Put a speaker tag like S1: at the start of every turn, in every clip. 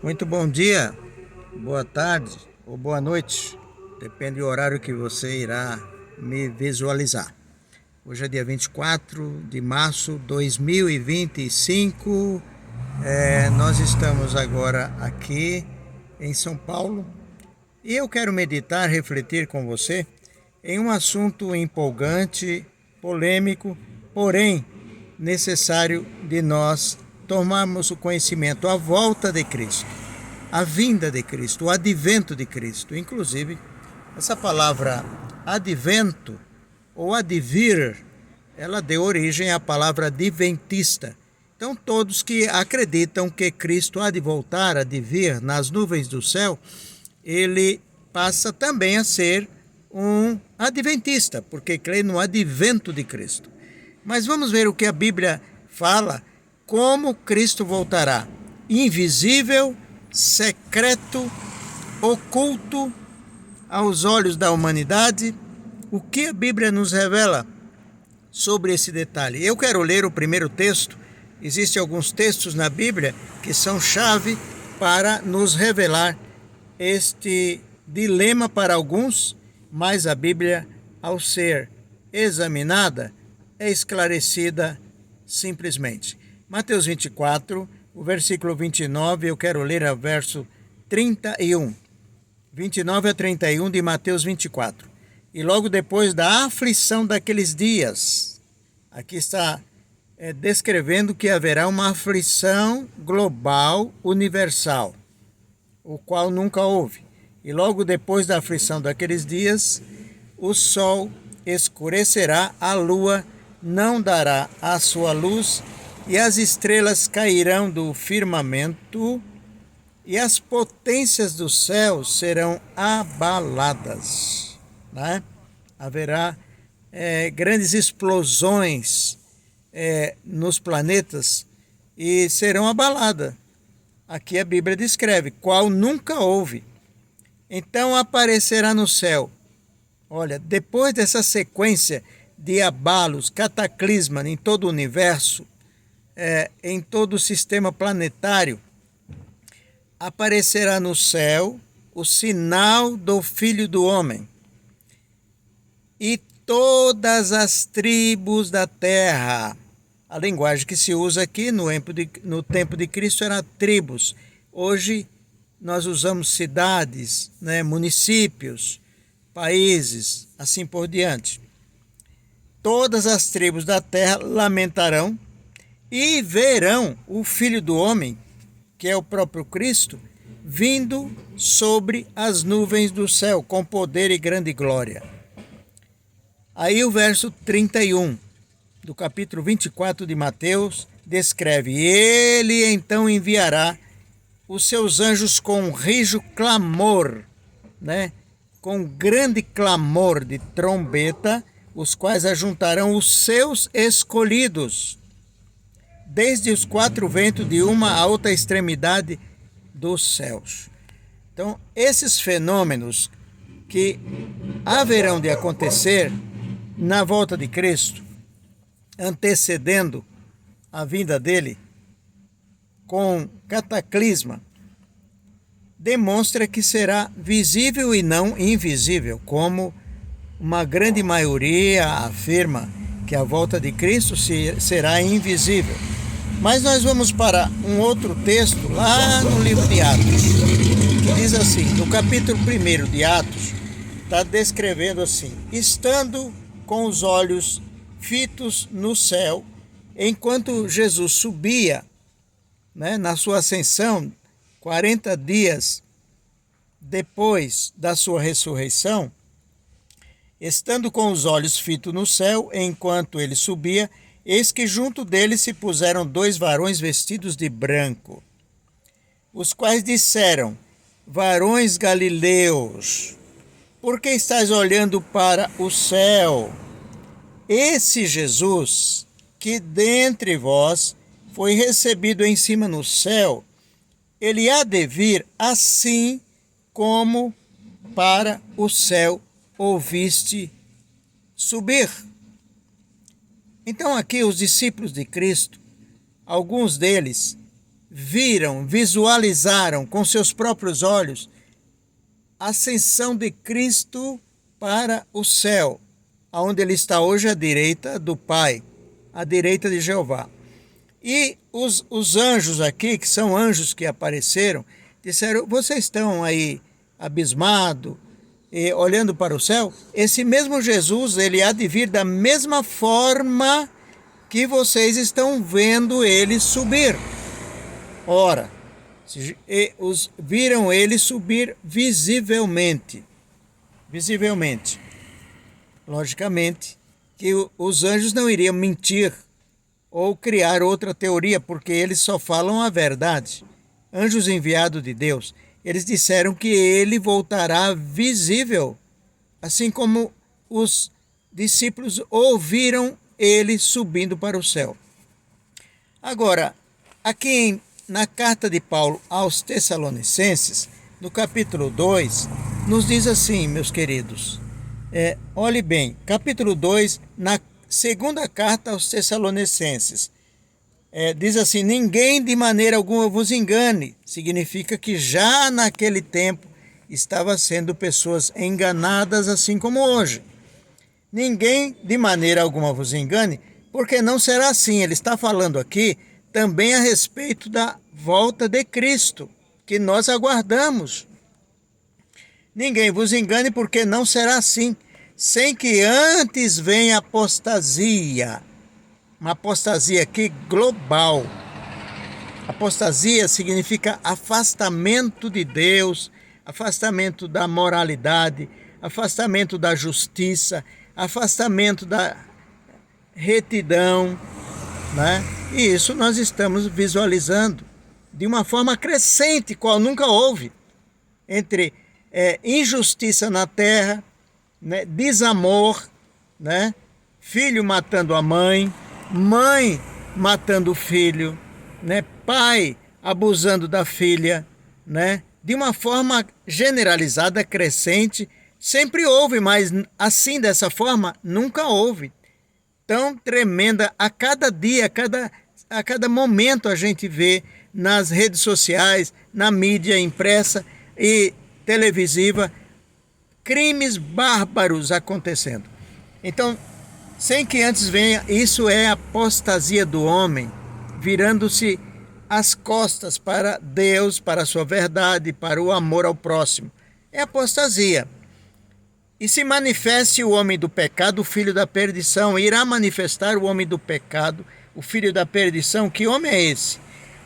S1: Muito bom dia, boa tarde ou boa noite, depende do horário que você irá me visualizar. Hoje é dia 24 de março de 2025, nós estamos agora aqui em São Paulo e eu quero meditar, refletir com você em um assunto empolgante, polêmico, porém necessário de nós tomarmos o conhecimento, a volta de Cristo, a vinda de Cristo, o advento de Cristo. Inclusive, essa palavra advento ou advir, ela deu origem à palavra adventista. Então, todos que acreditam que Cristo há de voltar, há de vir nas nuvens do céu, ele passa também a ser um adventista, porque crê no advento de Cristo. Mas vamos ver o que a Bíblia fala, como Cristo voltará. Invisível, secreto, oculto aos olhos da humanidade. O que a Bíblia nos revela sobre esse detalhe? Eu quero ler o primeiro texto. Existem alguns textos na Bíblia que são chave para nos revelar este dilema para alguns, mas a Bíblia, ao ser examinada, é esclarecida simplesmente. Mateus 24, o versículo 29, eu quero ler o verso 31. 29 a 31 de Mateus 24. E logo depois da aflição daqueles dias, aqui está descrevendo que haverá uma aflição global, universal, o qual nunca houve. E logo depois da aflição daqueles dias, o sol escurecerá, a lua não dará a sua luz, e as estrelas cairão do firmamento, e as potências do céu serão abaladas. Né? Haverá grandes explosões nos planetas e serão abaladas. Aqui a Bíblia descreve, qual nunca houve. Então aparecerá no céu. Olha, depois dessa sequência de abalos, cataclisma em todo o universo, em todo o sistema planetário, aparecerá no céu o sinal do Filho do Homem. E todas as tribos da terra, a linguagem que se usa aqui no tempo de Cristo era tribos. Hoje nós usamos cidades, municípios, países, assim por diante. Todas as tribos da terra lamentarão e verão o Filho do Homem, que é o próprio Cristo, vindo sobre as nuvens do céu, com poder e grande glória. Aí o verso 31 do capítulo 24 de Mateus descreve: ele então enviará os seus anjos com um rijo clamor, com grande clamor de trombeta, os quais ajuntarão os seus escolhidos, desde os quatro ventos de uma a outra extremidade dos céus. Então, esses fenômenos que haverão de acontecer na volta de Cristo, antecedendo a vinda dele, com cataclisma, demonstra que será visível e não invisível, como uma grande maioria afirma que a volta de Cristo será invisível. Mas nós vamos para um outro texto lá no livro de Atos, que diz assim, no capítulo 1 de Atos, está descrevendo assim: estando com os olhos fitos no céu, enquanto Jesus subia, na sua ascensão, 40 dias depois da sua ressurreição, estando com os olhos fitos no céu, enquanto ele subia, eis que junto dele se puseram dois varões vestidos de branco, os quais disseram: varões galileus, por que estáis olhando para o céu? Esse Jesus, que dentre vós foi recebido em cima no céu, ele há de vir assim como para o céu ouviste subir. Então aqui os discípulos de Cristo, alguns deles viram, visualizaram com seus próprios olhos a ascensão de Cristo para o céu, aonde ele está hoje à direita do Pai, à direita de Jeová. E os anjos aqui, que são anjos que apareceram, disseram: vocês estão aí abismados, olhando para o céu? Esse mesmo Jesus, ele há de vir da mesma forma que vocês estão vendo ele subir. Ora, viram ele subir visivelmente. Visivelmente. Logicamente que os anjos não iriam mentir ou criar outra teoria, porque eles só falam a verdade. Anjos enviados de Deus, eles disseram que ele voltará visível, assim como os discípulos ouviram ele subindo para o céu. Agora, aqui na carta de Paulo aos Tessalonicenses, no capítulo 2, nos diz assim, meus queridos, olhe bem, capítulo 2, na segunda carta aos Tessalonicenses, diz assim: ninguém de maneira alguma vos engane. Significa que já naquele tempo estava sendo pessoas enganadas assim como hoje. Ninguém de maneira alguma vos engane, porque não será assim. Ele está falando aqui também a respeito da volta de Cristo, que nós aguardamos. Ninguém vos engane, porque não será assim, sem que antes venha apostasia. Uma apostasia aqui global. Apostasia significa afastamento de Deus, afastamento da moralidade, afastamento da justiça, afastamento da retidão, né? E isso nós estamos visualizando de uma forma crescente, qual nunca houve, entre injustiça na terra, né? Desamor, né? Filho matando a mãe, mãe matando o filho, né? Pai abusando da filha, né? De uma forma generalizada, crescente, sempre houve, mas assim, dessa forma, nunca houve. Tão tremenda, a cada dia, a cada momento a gente vê nas redes sociais, na mídia impressa e televisiva, crimes bárbaros acontecendo. Então, sem que antes venha, isso é a apostasia do homem, virando-se as costas para Deus, para a sua verdade, para o amor ao próximo. É apostasia. E se manifeste o homem do pecado, o filho da perdição. Irá manifestar o homem do pecado, o filho da perdição. Que homem é esse?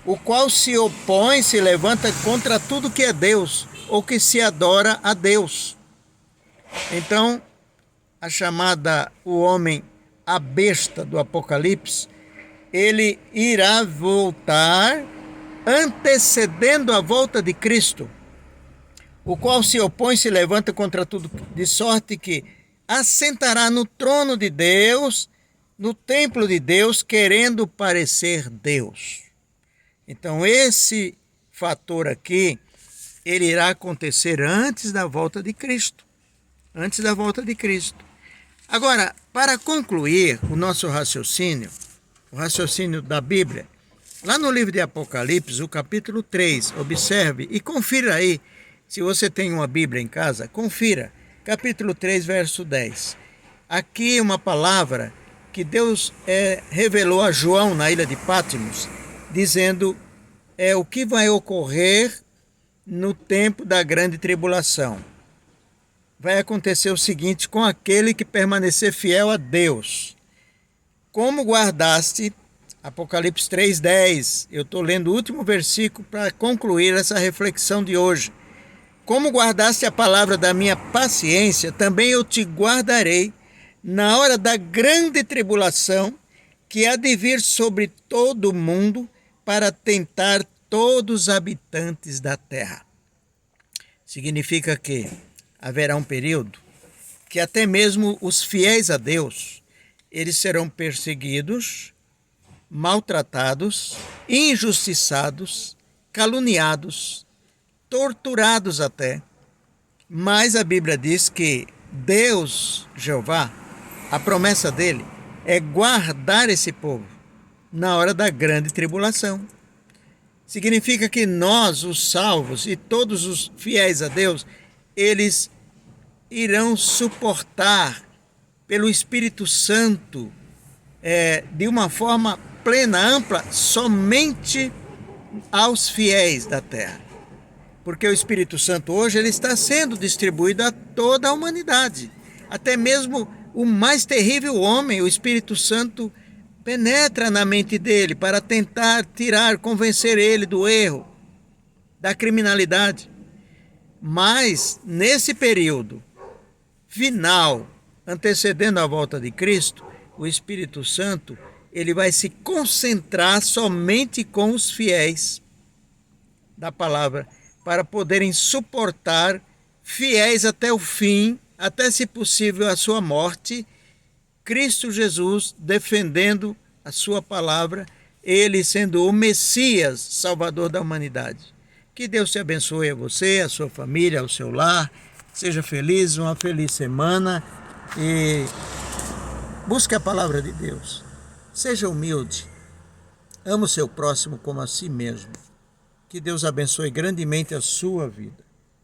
S1: O qual se opõe, se levanta contra tudo que é Deus, ou que se adora a Deus. Então, a chamada o homem, a besta do Apocalipse, ele irá voltar antecedendo a volta de Cristo, o qual se opõe, se levanta contra tudo, de sorte que assentará no trono de Deus, no templo de Deus, querendo parecer Deus. Então, esse fator aqui, ele irá acontecer antes da volta de Cristo. Antes da volta de Cristo. Agora, para concluir o nosso raciocínio, o raciocínio da Bíblia, lá no livro de Apocalipse, o capítulo 3, observe e confira aí, se você tem uma Bíblia em casa, confira, capítulo 3, verso 10. Aqui uma palavra que Deus revelou a João na ilha de Patmos, dizendo o que vai ocorrer no tempo da grande tribulação. Vai acontecer o seguinte com aquele que permanecer fiel a Deus. Como guardaste, Apocalipse 3:10, eu estou lendo o último versículo para concluir essa reflexão de hoje. Como guardaste a palavra da minha paciência, também eu te guardarei na hora da grande tribulação que há de vir sobre todo o mundo para tentar todos os habitantes da terra. Significa que haverá um período que até mesmo os fiéis a Deus, eles serão perseguidos, maltratados, injustiçados, caluniados, torturados até. Mas a Bíblia diz que Deus, Jeová, a promessa dele é guardar esse povo na hora da grande tribulação. Significa que nós, os salvos e todos os fiéis a Deus, eles irão suportar pelo Espírito Santo de uma forma plena, ampla, somente aos fiéis da terra. Porque o Espírito Santo hoje ele está sendo distribuído a toda a humanidade. Até mesmo o mais terrível homem, o Espírito Santo penetra na mente dele para tentar tirar, convencer ele do erro, da criminalidade. Mas nesse período final, antecedendo a volta de Cristo, o Espírito Santo ele vai se concentrar somente com os fiéis da palavra, para poderem suportar fiéis até o fim, até se possível a sua morte, Cristo Jesus defendendo a sua palavra, ele sendo o Messias, Salvador da humanidade. Que Deus te abençoe a você, a sua família, ao seu lar. Seja feliz, uma feliz semana e busque a palavra de Deus. Seja humilde. Ama o seu próximo como a si mesmo. Que Deus abençoe grandemente a sua vida.